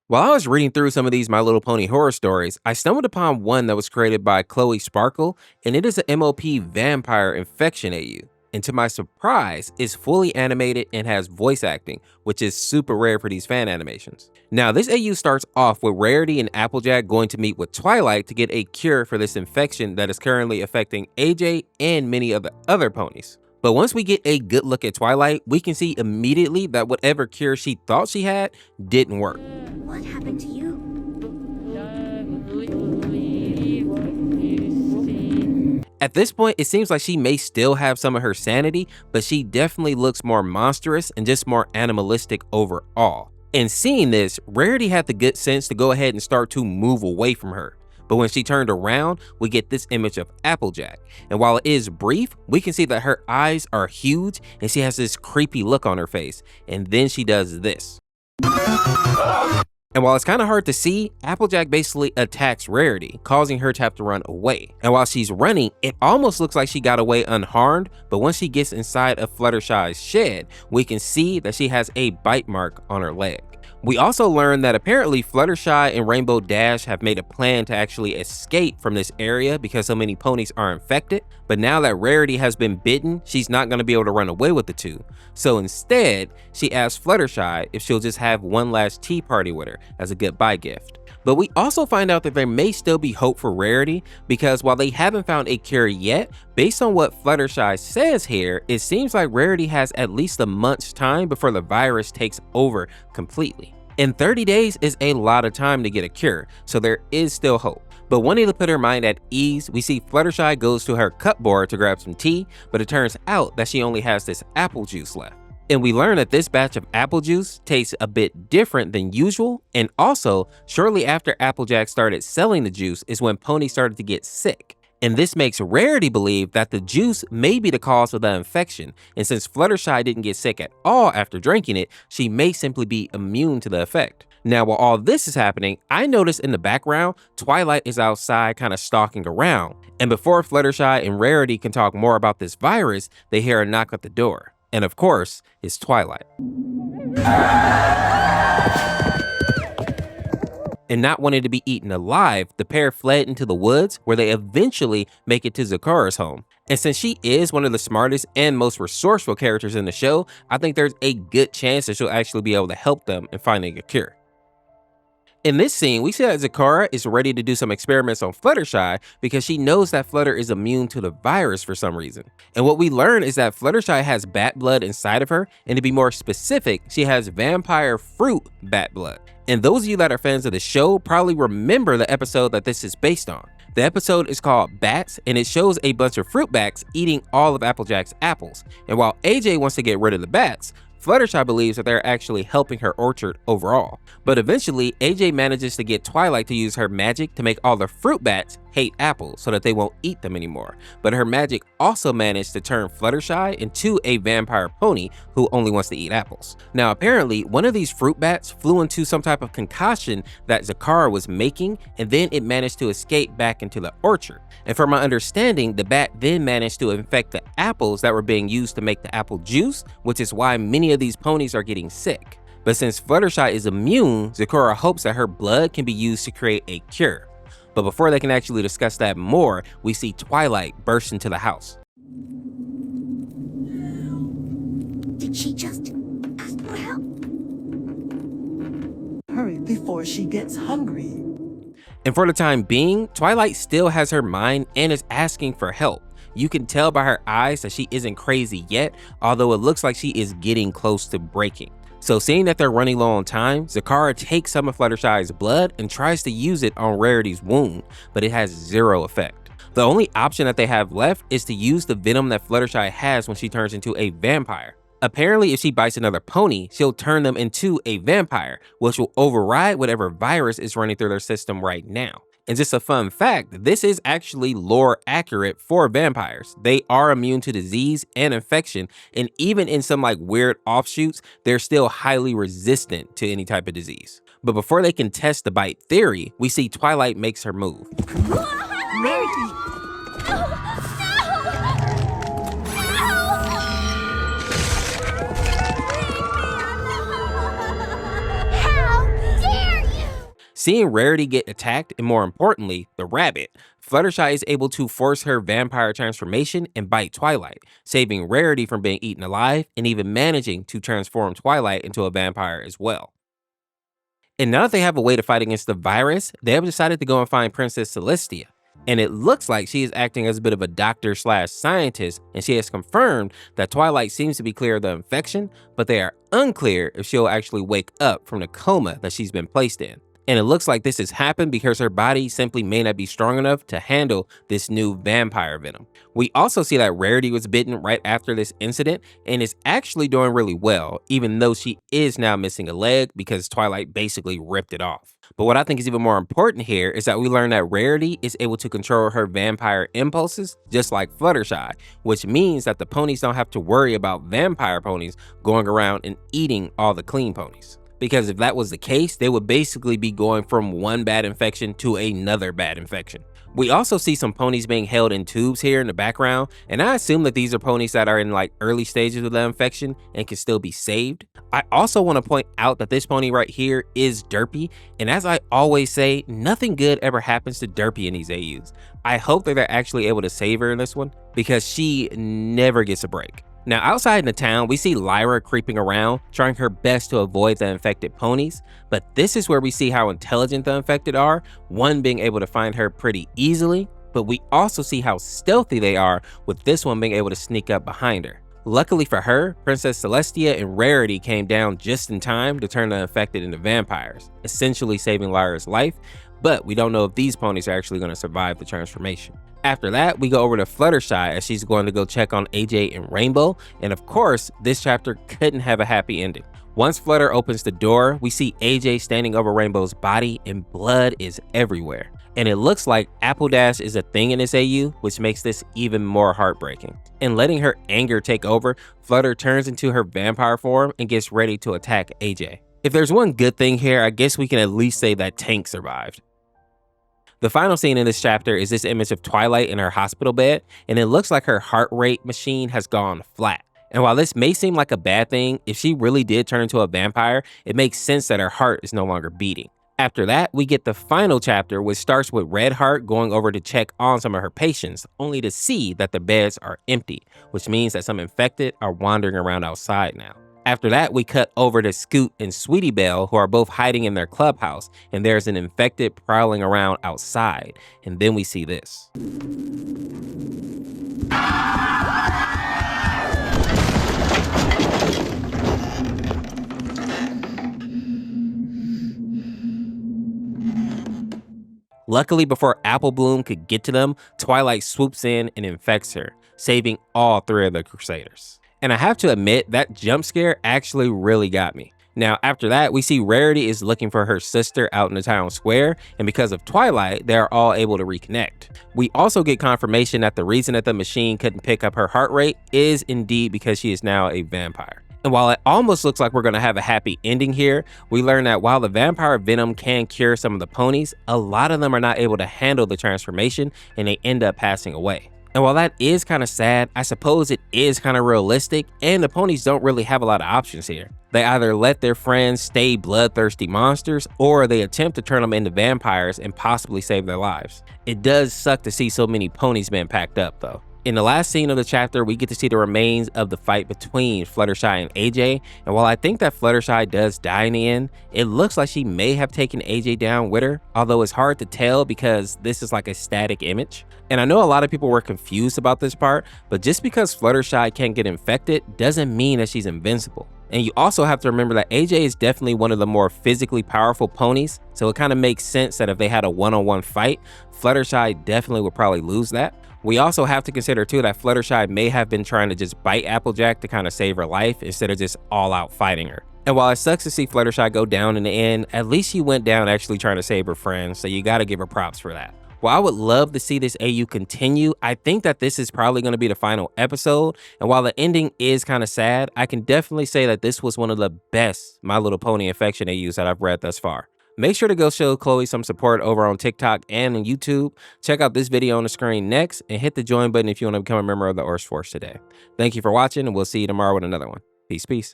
While I was reading through some of these My Little Pony horror stories, I stumbled upon one that was created by Chloe Sparkle, and it is an MLP vampire infection AU. And to my surprise, it's fully animated and has voice acting, which is super rare for these fan animations. Now, this AU starts off with Rarity and Applejack going to meet with Twilight to get a cure for this infection that is currently affecting AJ and many of the other ponies. But once we get a good look at Twilight, we can see immediately that whatever cure she thought she had didn't work. What happened to you? At this point, it seems like she may still have some of her sanity, but she definitely looks more monstrous and just more animalistic overall. And seeing this, Rarity had the good sense to go ahead and start to move away from her. But when she turned around, we get this image of Applejack. And while it is brief, we can see that her eyes are huge and she has this creepy look on her face. And then she does this. And while it's kind of hard to see, Applejack basically attacks Rarity, causing her to have to run away. And while she's running, it almost looks like she got away unharmed, but once she gets inside of Fluttershy's shed, we can see that she has a bite mark on her leg. We also learn that apparently Fluttershy and Rainbow Dash have made a plan to actually escape from this area because so many ponies are infected, but now that Rarity has been bitten, she's not going to be able to run away with the two. So instead, she asks Fluttershy if she'll just have one last tea party with her as a goodbye gift. But we also find out that there may still be hope for Rarity because while they haven't found a cure yet, based on what Fluttershy says here, it seems like Rarity has at least a month's time before the virus takes over completely. And 30 days is a lot of time to get a cure, so there is still hope. But wanting to put her mind at ease, we see Fluttershy goes to her cupboard to grab some tea, but it turns out that she only has this apple juice left. And we learn that this batch of apple juice tastes a bit different than usual, and also, shortly after Applejack started selling the juice is when Pony started to get sick. And this makes Rarity believe that the juice may be the cause of the infection, and since Fluttershy didn't get sick at all after drinking it, she may simply be immune to the effect. Now, while all this is happening, I notice in the background, Twilight is outside kind of stalking around. And before Fluttershy and Rarity can talk more about this virus, they hear a knock at the door. And of course, it's Twilight. And not wanting to be eaten alive, the pair fled into the woods where they eventually make it to Zakura's home. And since she is one of the smartest and most resourceful characters in the show, I think there's a good chance that she'll actually be able to help them in finding a cure. In this scene, we see that Zakura is ready to do some experiments on Fluttershy because she knows that Flutter is immune to the virus for some reason. And what we learn is that Fluttershy has bat blood inside of her, and to be more specific, she has vampire fruit bat blood. And those of you that are fans of the show probably remember the episode that this is based on. The episode is called Bats, and it shows a bunch of fruit bats eating all of Applejack's apples. And while AJ wants to get rid of the bats, Fluttershy believes that they're actually helping her orchard overall. But eventually, AJ manages to get Twilight to use her magic to make all the fruit bats hate apples so that they won't eat them anymore. But her magic also managed to turn Fluttershy into a vampire pony who only wants to eat apples. Now apparently, one of these fruit bats flew into some type of concoction that Zakura was making, and then it managed to escape back into the orchard. And from my understanding, the bat then managed to infect the apples that were being used to make the apple juice, which is why many of these ponies are getting sick. But since Fluttershy is immune, Zakura hopes that her blood can be used to create a cure. But before they can actually discuss that more, we see Twilight burst into the house. Did she just ask for help? Hurry before she gets hungry. And for the time being, Twilight still has her mind and is asking for help. You can tell by her eyes that she isn't crazy yet, although it looks like she is getting close to breaking. So seeing that they're running low on time, Zakura takes some of Fluttershy's blood and tries to use it on Rarity's wound, but it has zero effect. The only option that they have left is to use the venom that Fluttershy has when she turns into a vampire. Apparently, if she bites another pony, she'll turn them into a vampire, which will override whatever virus is running through their system right now. And just a fun fact, this is actually lore accurate for vampires. They are immune to disease and infection, and even in some like weird offshoots, they're still highly resistant to any type of disease. But before they can test the bite theory, we see Twilight makes her move. Rarity! How dare you! Seeing Rarity get attacked, and more importantly, the rabbit, Fluttershy is able to force her vampire transformation and bite Twilight, saving Rarity from being eaten alive and even managing to transform Twilight into a vampire as well. And now that they have a way to fight against the virus, they have decided to go and find Princess Celestia. And it looks like she is acting as a bit of a doctor slash scientist, and she has confirmed that Twilight seems to be clear of the infection, but they are unclear if she'll actually wake up from the coma that she's been placed in. And it looks like this has happened because her body simply may not be strong enough to handle this new vampire venom. We also see that Rarity was bitten right after this incident and is actually doing really well, even though she is now missing a leg because Twilight basically ripped it off. But what I think is even more important here is that we learn that Rarity is able to control her vampire impulses just like Fluttershy, which means that the ponies don't have to worry about vampire ponies going around and eating all the clean ponies. Because if that was the case, they would basically be going from one bad infection to another bad infection. We also see some ponies being held in tubes here in the background, and I assume that these are ponies that are in like early stages of the infection and can still be saved. I also want to point out that this pony right here is Derpy, and as I always say, nothing good ever happens to Derpy in these AUs. I hope that they're actually able to save her in this one because she never gets a break. Now outside in the town, we see Lyra creeping around, trying her best to avoid the infected ponies, but this is where we see how intelligent the infected are, one being able to find her pretty easily, but we also see how stealthy they are with this one being able to sneak up behind her. Luckily for her, Princess Celestia and Rarity came down just in time to turn the infected into vampires, essentially saving Lyra's life, but we don't know if these ponies are actually going to survive the transformation. After that, we go over to Fluttershy as she's going to go check on AJ and Rainbow, and of course, this chapter couldn't have a happy ending. Once Flutter opens the door, we see AJ standing over Rainbow's body and blood is everywhere. And it looks like Apple Dash is a thing in this AU, which makes this even more heartbreaking. And letting her anger take over, Flutter turns into her vampire form and gets ready to attack AJ. If there's one good thing here, I guess we can at least say that Tank survived. The final scene in this chapter is this image of Twilight in her hospital bed, and it looks like her heart rate machine has gone flat. And while this may seem like a bad thing, if she really did turn into a vampire, it makes sense that her heart is no longer beating. After that, we get the final chapter, which starts with Redheart going over to check on some of her patients, only to see that the beds are empty, which means that some infected are wandering around outside now. After that, we cut over to Scoot and Sweetie Belle, who are both hiding in their clubhouse, and there's an infected prowling around outside. And then we see this. Luckily, before Apple Bloom could get to them, Twilight swoops in and infects her, saving all three of the Crusaders. And I have to admit, that jump scare actually really got me. Now, after that, we see Rarity is looking for her sister out in the town square, and because of Twilight, they are all able to reconnect. We also get confirmation that the reason that the machine couldn't pick up her heart rate is indeed because she is now a vampire. And while it almost looks like we're going to have a happy ending here, we learn that while the vampire venom can cure some of the ponies, a lot of them are not able to handle the transformation and they end up passing away. And while that is kind of sad, I suppose it is kind of realistic, and the ponies don't really have a lot of options here. They either let their friends stay bloodthirsty monsters, or they attempt to turn them into vampires and possibly save their lives. It does suck to see so many ponies being packed up though. In the last scene of the chapter, we get to see the remains of the fight between Fluttershy and AJ, and while I think that Fluttershy does die in the end, it looks like she may have taken AJ down with her, although it's hard to tell because this is like a static image. And I know a lot of people were confused about this part, but just because Fluttershy can't get infected doesn't mean that she's invincible. And you also have to remember that AJ is definitely one of the more physically powerful ponies, so it kind of makes sense that if they had a one-on-one fight, Fluttershy definitely would probably lose that. We also have to consider too that Fluttershy may have been trying to just bite Applejack to kind of save her life instead of just all out fighting her. And while it sucks to see Fluttershy go down in the end, at least she went down actually trying to save her friends, so you gotta give her props for that. While I would love to see this AU continue, I think that this is probably going to be the final episode, and while the ending is kind of sad, I can definitely say that this was one of the best My Little Pony Infection AUs that I've read thus far. Make sure to go show Chloe some support over on TikTok and on YouTube. Check out this video on the screen next, and hit the join button if you want to become a member of the Orse Force today. Thank you for watching, and we'll see you tomorrow with another one. Peace, peace.